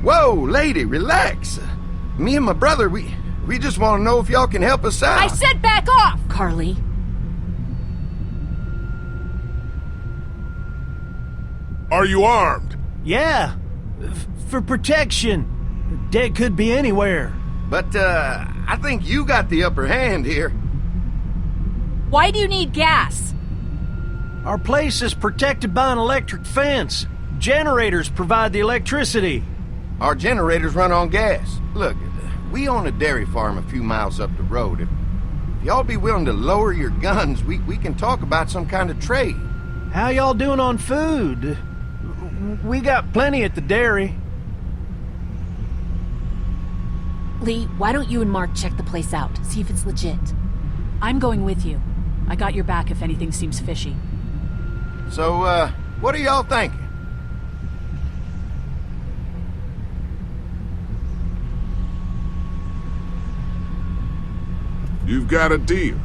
Whoa, lady, relax. Me and my brother, we just want to know if y'all can help us out. I said back off! Carly. Are you armed? Yeah, for protection. Dead could be anywhere. But, I think you got the upper hand here. Why do you need gas? Our place is protected by an electric fence. Generators provide the electricity. Our generators run on gas. Look, we own a dairy farm a few miles up the road. If y'all be willing to lower your guns, we can talk about some kind of trade. How y'all doing on food? We got plenty at the dairy. Lee, why don't you and Mark check the place out, see if it's legit? I'm going with you. I got your back if anything seems fishy. So, what are y'all thinking? You've got a deal.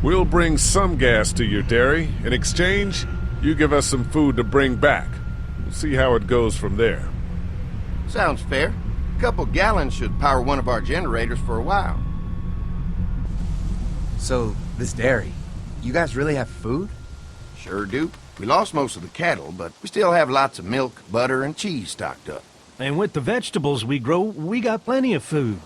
We'll bring some gas to your dairy. In exchange, you give us some food to bring back. We'll see how it goes from there. Sounds fair. A couple gallons should power one of our generators for a while. So, this dairy, you guys really have food? Sure do. We lost most of the cattle, but we still have lots of milk, butter, and cheese stocked up. And with the vegetables we grow, we got plenty of food.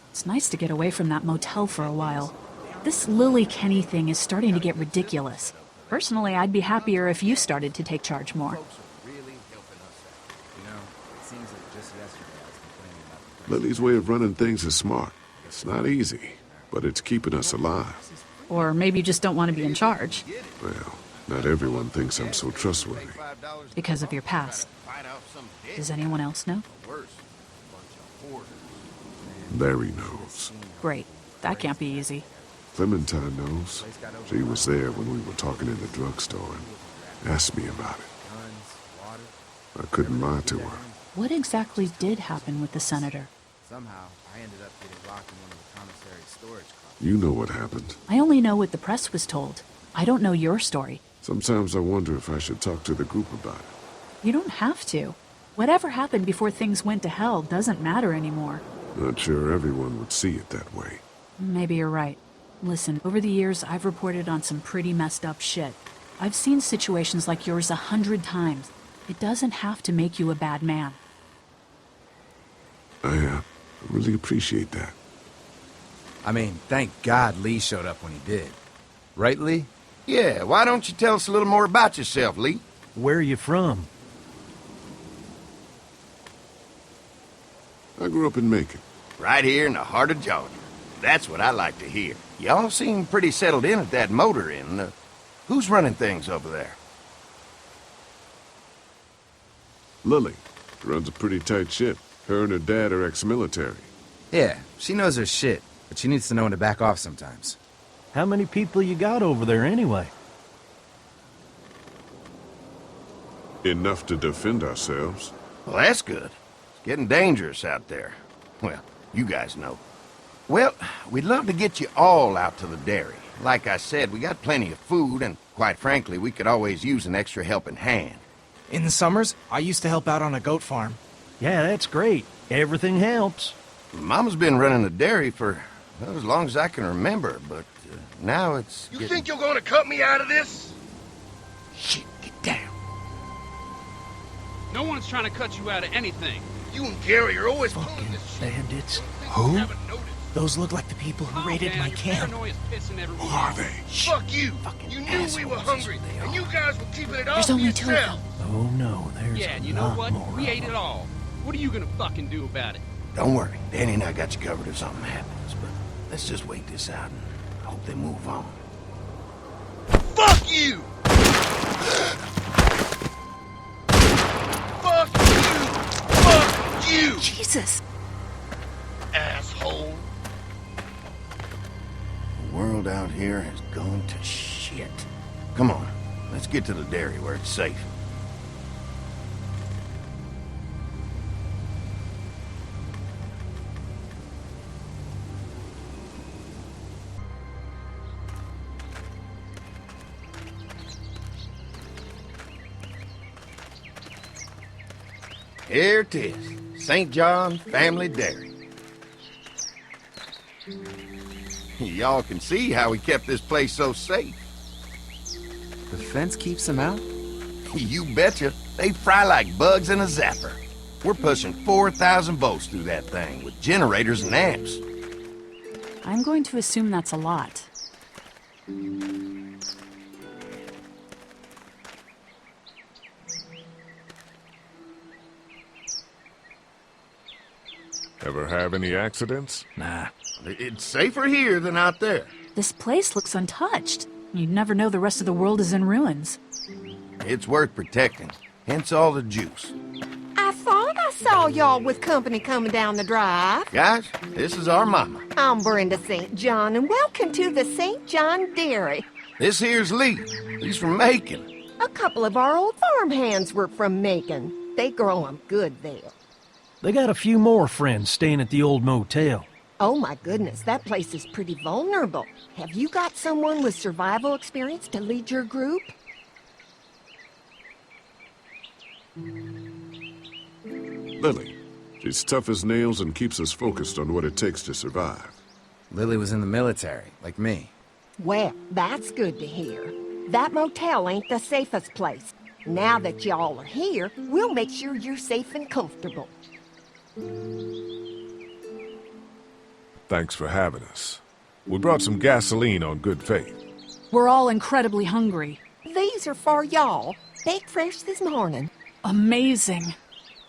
It's nice to get away from that motel for a while. This Lily Kenny thing is starting to get ridiculous. Personally, I'd be happier if you started to take charge more. Lily's way of running things is smart. It's not easy, but it's keeping us alive. Or maybe you just don't want to be in charge. Well, not everyone thinks I'm so trustworthy. Because of your past. Does anyone else know? Larry knows. Great. That can't be easy. Clementine knows. She was there when we were talking in the drugstore and asked me about it. I couldn't lie to her. What exactly did happen with the senator? Somehow, I ended up getting locked in one of the commissary storage closets. You know what happened. I only know what the press was told. I don't know your story. Sometimes I wonder if I should talk to the group about it. You don't have to. Whatever happened before things went to hell doesn't matter anymore. Not sure everyone would see it that way. Maybe you're right. Listen, over the years, I've reported on some pretty messed up shit. I've seen situations like yours 100 times. It doesn't have to make you a bad man. I really appreciate that. I mean, thank God Lee showed up when he did. Right, Lee? Yeah, why don't you tell us a little more about yourself, Lee? Where are you from? I grew up in Macon. Right here in the heart of Georgia. That's what I like to hear. Y'all seem pretty settled in at that motor inn. Who's running things over there? Lily runs a pretty tight ship. Her and her dad are ex-military. Yeah, she knows her shit, but she needs to know when to back off sometimes. How many people you got over there anyway? Enough to defend ourselves. Well, that's good. It's getting dangerous out there. Well, you guys know. Well, we'd love to get you all out to the dairy. Like I said, we got plenty of food, and quite frankly, we could always use an extra helping hand. In the summers, I used to help out on a goat farm. Yeah, that's great. Everything helps. Mama's been running the dairy for well, as long as I can remember, but now it's You think you're gonna cut me out of this? Shit, get down. No one's trying to cut you out of anything. You and Gary are always Fucking pulling this shit. bandits. Who? Haven't noticed. Those look like the people who raided my Your camp. paranoia's pissing everyone Who are off. they? Fuck you! Fucking You knew we were assholes, hungry, they and are. you guys were keeping it all There's for only two of yourself. them. Oh no, there's Yeah, a you know lot what? more We of ate them. it all. What are you gonna fucking do about it? Don't worry, Danny and I got you covered if something happens, but let's just wait this out and hope they move on. Fuck you! Fuck you! Fuck you! Jesus! Asshole! The world out here has gone to shit. Come on, let's get to the dairy where it's safe. Here it is. St. John Family Dairy. Y'all can see how we kept this place so safe. The fence keeps them out? You betcha. They fry like bugs in a zapper. We're pushing 4,000 volts through that thing with generators and amps. I'm going to assume that's a lot. Ever have any accidents? Nah. It's safer here than out there. This place looks untouched. You'd never know the rest of the world is in ruins. It's worth protecting, hence all the juice. I thought I saw y'all with company coming down the drive. Guys, this is our mama. I'm Brenda St. John, and welcome to the St. John Dairy. This here's Lee. He's from Macon. A couple of our old farmhands were from Macon. They grow 'em good there. They got a few more friends staying at the old motel. Oh my goodness, that place is pretty vulnerable. Have you got someone with survival experience to lead your group? Lily. She's tough as nails and keeps us focused on what it takes to survive. Lily was in the military, like me. Well, that's good to hear. That motel ain't the safest place. Now that y'all are here, we'll make sure you're safe and comfortable. Thanks for having us. We brought some gasoline on good faith. We're all incredibly hungry. These are for y'all. Baked fresh this morning. Amazing.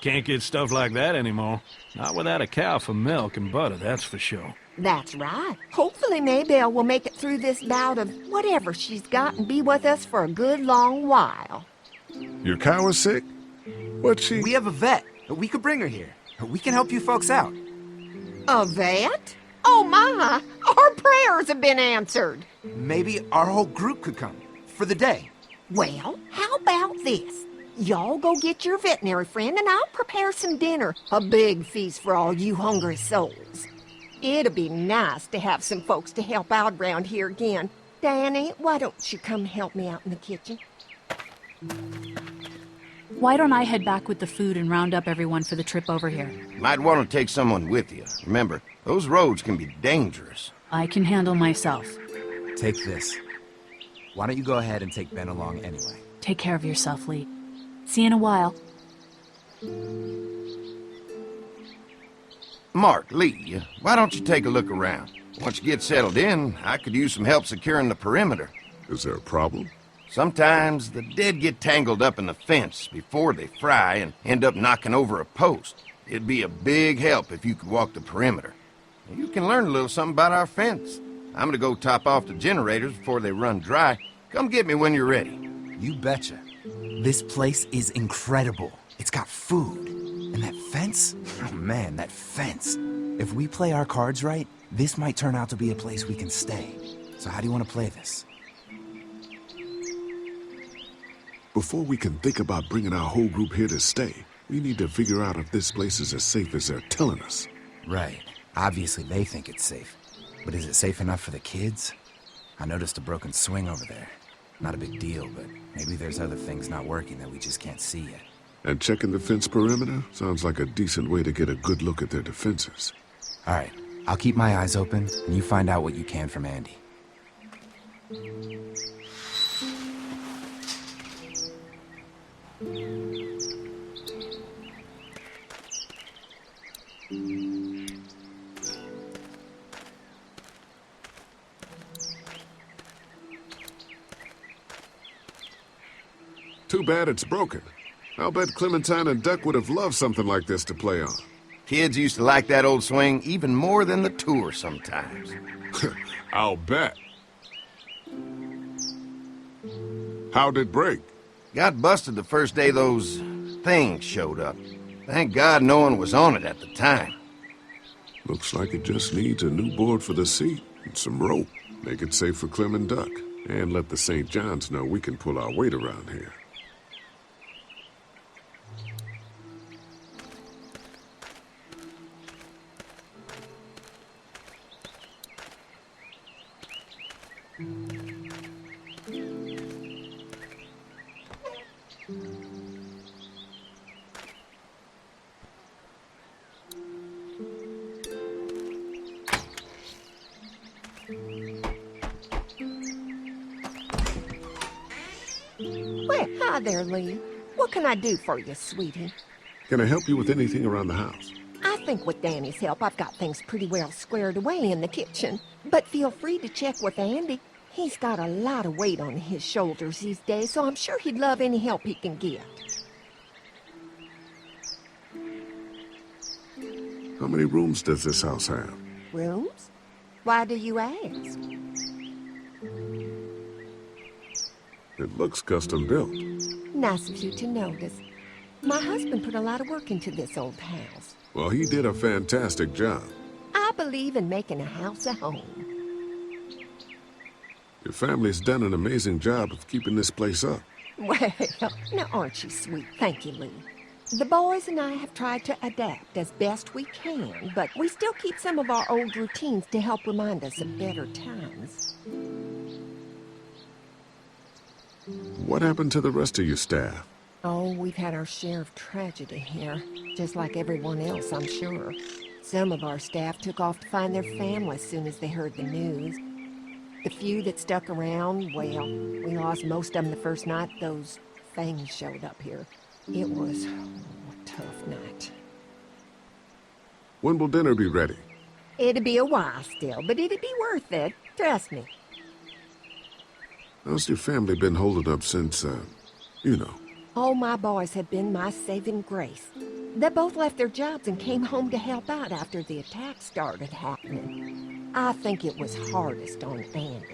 Can't get stuff like that anymore. Not without a cow for milk and butter, that's for sure. That's right. Hopefully Maybelle will make it through this bout of whatever she's got and be with us for a good long while. Your cow is sick? What's she... We have a vet. We could bring her here. We can help you folks out. A vet? Oh my! Our prayers have been answered. Maybe our whole group could come. For the day. Well, how about this? Y'all go get your veterinary friend and I'll prepare some dinner. A big feast for all you hungry souls. It'd be nice to have some folks to help out around here again. Danny, why don't you come help me out in the kitchen? Why don't I head back with the food and round up everyone for the trip over here? Might want to take someone with you. Remember, those roads can be dangerous. I can handle myself. Take this. Why don't you go ahead and take Ben along anyway? Take care of yourself, Lee. See you in a while. Mark, Lee, why don't you take a look around? Once you get settled in, I could use some help securing the perimeter. Is there a problem? Sometimes the dead get tangled up in the fence before they fry and end up knocking over a post. It'd be a big help if you could walk the perimeter. You can learn a little something about our fence. I'm gonna go top off the generators before they run dry. Come get me when you're ready. You betcha. This place is incredible. It's got food. And that fence? Oh man, that fence. If we play our cards right, this might turn out to be a place we can stay. So how do you want to play this? Before we can think about bringing our whole group here to stay, we need to figure out if this place is as safe as they're telling us. Right. Obviously they think it's safe. But is it safe enough for the kids? I noticed a broken swing over there. Not a big deal, but maybe there's other things not working that we just can't see yet. And checking the fence perimeter sounds like a decent way to get a good look at their defenses. All right. I'll keep my eyes open, and you find out what you can from Andy. Too bad it's broken. I'll bet Clementine and Duck would have loved something like this to play on. Kids used to like that old swing even more than the tour sometimes. I'll bet. How'd it break? Got busted the first day those things showed up. Thank God no one was on it at the time. Looks like it just needs a new board for the seat and some rope. Make it safe for Clem and Duck. And let the St. Johns know we can pull our weight around here. Hi there, Lee. What can I do for you, sweetie? Can I help you with anything around the house? I think with Danny's help, I've got things pretty well squared away in the kitchen. But feel free to check with Andy. He's got a lot of weight on his shoulders these days, so I'm sure he'd love any help he can get. How many rooms does this house have? Rooms? Why do you ask? It looks custom built. Nice of you to notice. My husband put a lot of work into this old house. Well, he did a fantastic job. I believe in making a house a home. Your family's done an amazing job of keeping this place up. Well, now aren't you sweet? Thank you, Lee. The boys and I have tried to adapt as best we can, but we still keep some of our old routines to help remind us of better times. What happened to the rest of your staff? Oh, we've had our share of tragedy here, just like everyone else, I'm sure. Some of our staff took off to find their families as soon as they heard the news. The few that stuck around, well, we lost most of them the first night those things showed up here. It was a tough night. When will dinner be ready? It'd be a while still, but it'd be worth it. Trust me. How's your family been holding up since, you know? All my boys have been my saving grace. They both left their jobs and came home to help out after the attack started happening. I think it was hardest on Andy.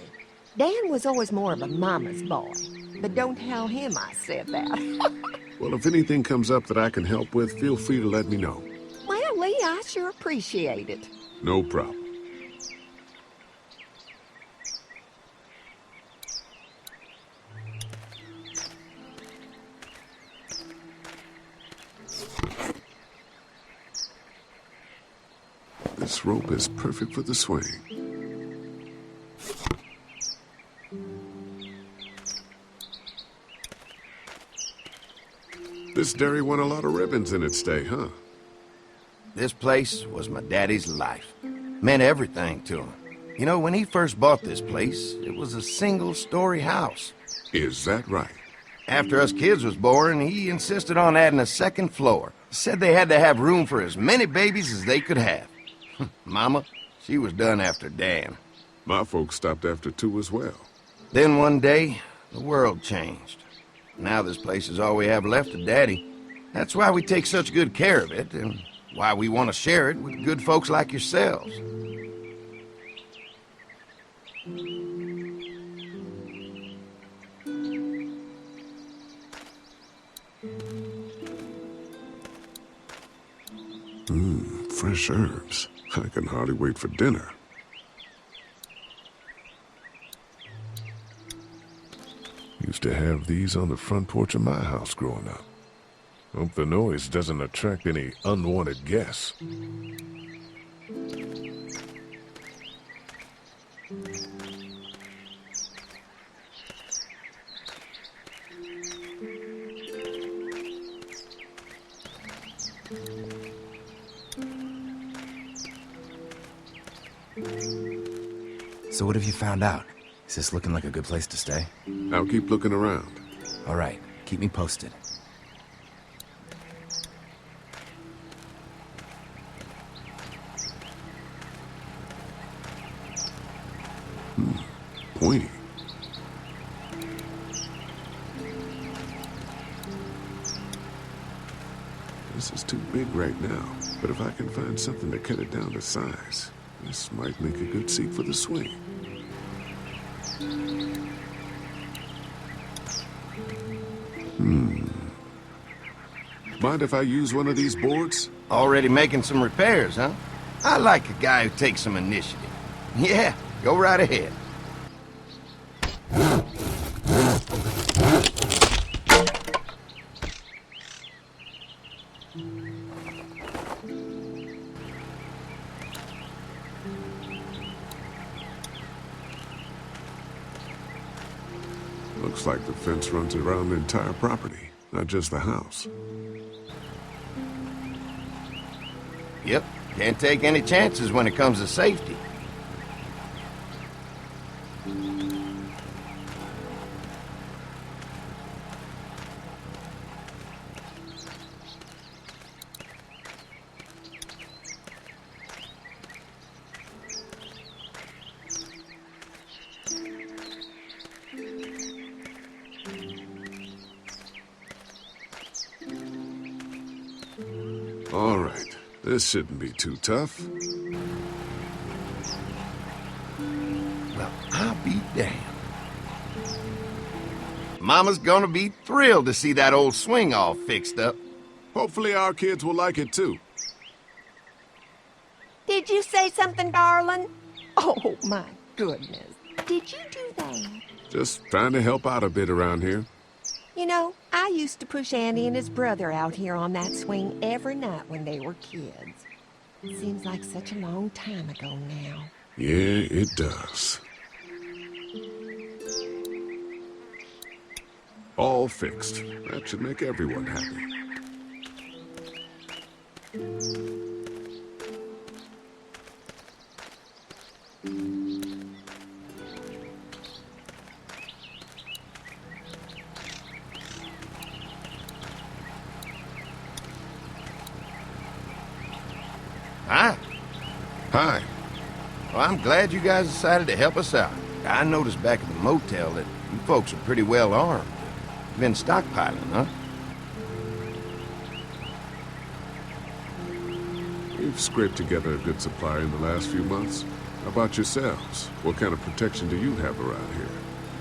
Dan was always more of a mama's boy, but don't tell him I said that. Well, if anything comes up that I can help with, feel free to let me know. Well, Lee, I sure appreciate it. No problem. This rope is perfect for the swing. This dairy won a lot of ribbons in its day, huh? This place was my daddy's life. Meant everything to him. You know, when he first bought this place, it was a single-story house. Is that right? After us kids was born, he insisted on adding a second floor. Said they had to have room for as many babies as they could have. Mama, she was done after Dan. My folks stopped after 2 as well. Then one day, the world changed. Now this place is all we have left of Daddy. That's why we take such good care of it, and why we want to share it with good folks like yourselves. Fresh herbs. I can hardly wait for dinner. Used to have these on the front porch of my house growing up. Hope the noise doesn't attract any unwanted guests. So what have you found out? Is this looking like a good place to stay? I'll keep looking around. All right, keep me posted. Pointy. This is too big right now, but if I can find something to cut it down to size, this might make a good seat for the swing. Mind if I use one of these boards? Already making some repairs, huh? I like a guy who takes some initiative. Yeah, go right ahead. Looks like the fence runs around the entire property, not just the house. Yep, can't take any chances when it comes to safety. All right. This shouldn't be too tough. Well, I'll be damned. Mama's gonna be thrilled to see that old swing all fixed up. Hopefully our kids will like it too. Did you say something, darling? Oh, my goodness. Did you do that? Just trying to help out a bit around here. You know, I used to push Andy and his brother out here on that swing every night when they were kids. Seems like such a long time ago now. Yeah, it does. All fixed. That should make everyone happy. Hi. Hi. Well, I'm glad you guys decided to help us out. I noticed back at the motel that you folks are pretty well armed. Been stockpiling, huh? We've scraped together a good supply in the last few months. How about yourselves? What kind of protection do you have around here?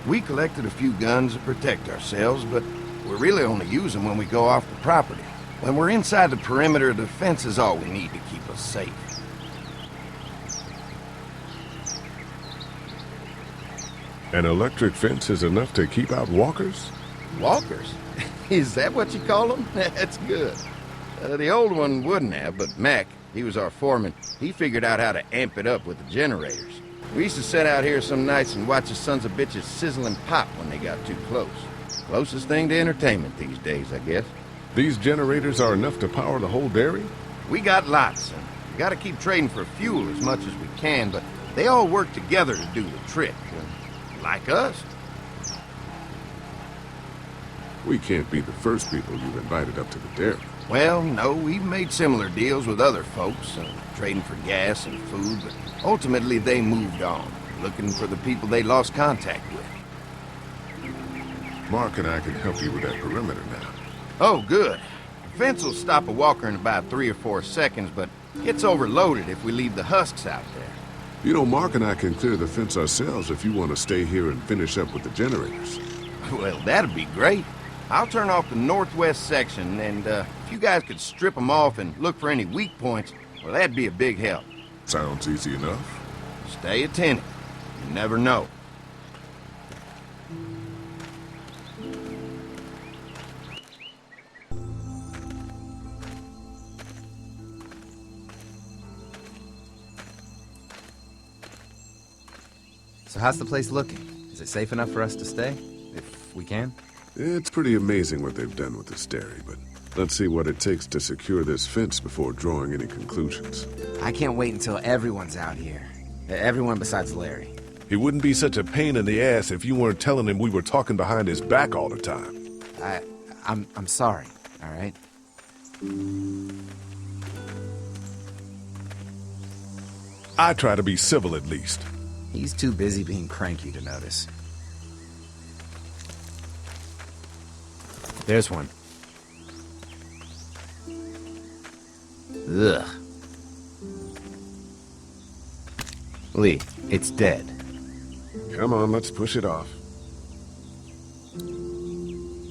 We collected a few guns to protect ourselves, but we really only use them when we go off the property. When we're inside the perimeter, the fence is all we need to keep us safe. An electric fence is enough to keep out walkers? Walkers? Is that what you call them? That's good. The old one wouldn't have, but Mac, he was our foreman, he figured out how to amp it up with the generators. We used to sit out here some nights and watch the sons of bitches sizzle and pop when they got too close. Closest thing to entertainment these days, I guess. These generators are enough to power the whole dairy? We got lots, and we gotta keep trading for fuel as much as we can, but they all work together to do the trick. Like us. We can't be the first people you've invited up to the dairy. Well, no, we've made similar deals with other folks, trading for gas and food, but ultimately they moved on, looking for the people they lost contact with. Mark and I can help you with that perimeter now. Oh, good. The fence will stop a walker in about 3 or 4 seconds, but gets overloaded if we leave the husks out there. You know, Mark and I can clear the fence ourselves if you want to stay here and finish up with the generators. Well, that'd be great. I'll turn off the northwest section, and if you guys could strip them off and look for any weak points, well, that'd be a big help. Sounds easy enough. Stay attentive. You never know. So how's the place looking? Is it safe enough for us to stay? If we can? It's pretty amazing what they've done with this dairy, but let's see what it takes to secure this fence before drawing any conclusions. I can't wait until everyone's out here. Everyone besides Larry. He wouldn't be such a pain in the ass if you weren't telling him we were talking behind his back all the time. I'm sorry, all right? I try to be civil at least. He's too busy being cranky to notice. There's one. Ugh. Lee, it's dead. Come on, let's push it off.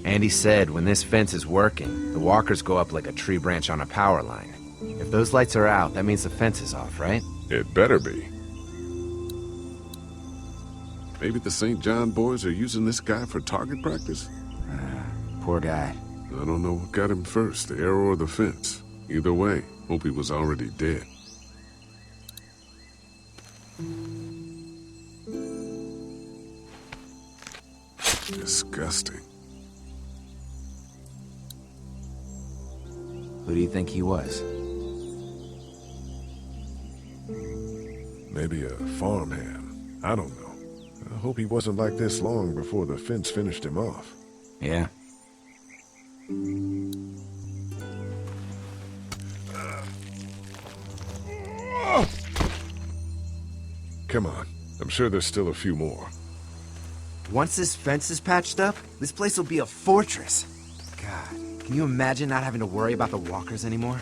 Andy said when this fence is working, the walkers go up like a tree branch on a power line. If those lights are out, that means the fence is off, right? It better be. Maybe the St. John boys are using this guy for target practice? Poor guy. I don't know what got him first, the arrow or the fence. Either way, hope he was already dead. Disgusting. Who do you think he was? Maybe a farmhand. I don't know. I hope he wasn't like this long before the fence finished him off. Yeah. Come on. I'm sure there's still a few more. Once this fence is patched up, this place will be a fortress. God. Can you imagine not having to worry about the walkers anymore?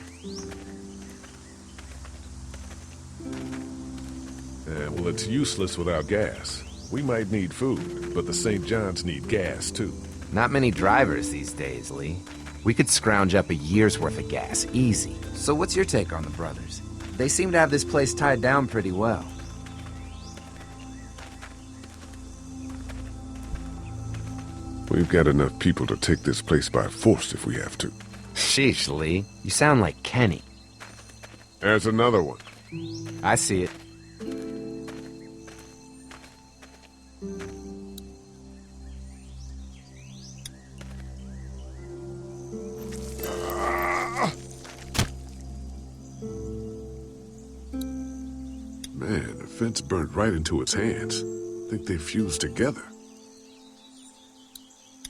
Well, it's useless without gas. We might need food, but the St. John's need gas, too. Not many drivers these days, Lee. We could scrounge up a year's worth of gas, easy. So what's your take on the brothers? They seem to have this place tied down pretty well. We've got enough people to take this place by force if we have to. Sheesh, Lee. You sound like Kenny. There's another one. I see it. Man, the fence burnt right into its hands. Think they fused together.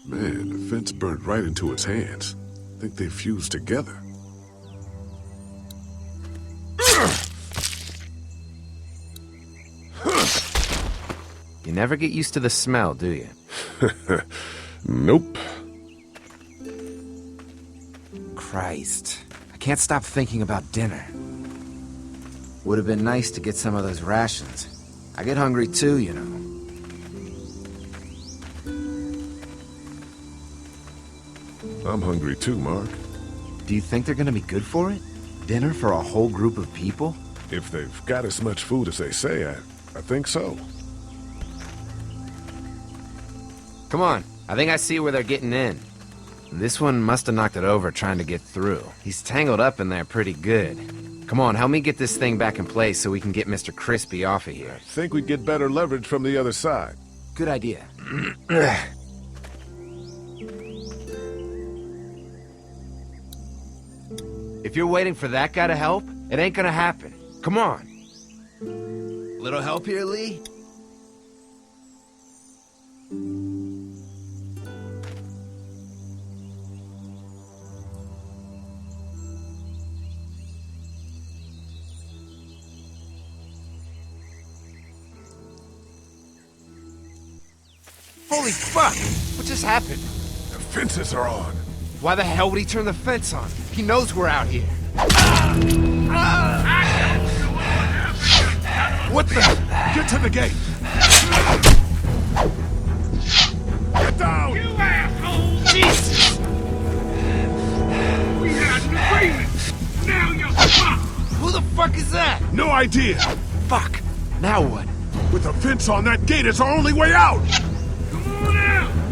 Man, the fence burnt right into its hands. Think they fused together. You never get used to the smell, do you? Nope. Christ. I can't stop thinking about dinner. Would have been nice to get some of those rations. I get hungry too, you know. I'm hungry too, Mark. Do you think they're gonna be good for it? Dinner for a whole group of people? If they've got as much food as they say, I think so. Come on, I think I see where they're getting in. This one must have knocked it over trying to get through. He's tangled up in there pretty good. Come on, help me get this thing back in place so we can get Mr. Crispy off of here. Think we'd get better leverage from the other side. Good idea. If you're waiting for that guy to help, it ain't gonna happen. Come on. Little help here, Lee? Holy fuck! What just happened? The fences are on. Why the hell would he turn the fence on? He knows we're out here. What the? Get to the gate! Get down! You asshole! Jesus! We had an agreement! Now you're fucked! Who the fuck is that? No idea! Fuck! Now what? With a fence on, that gate is our only way out!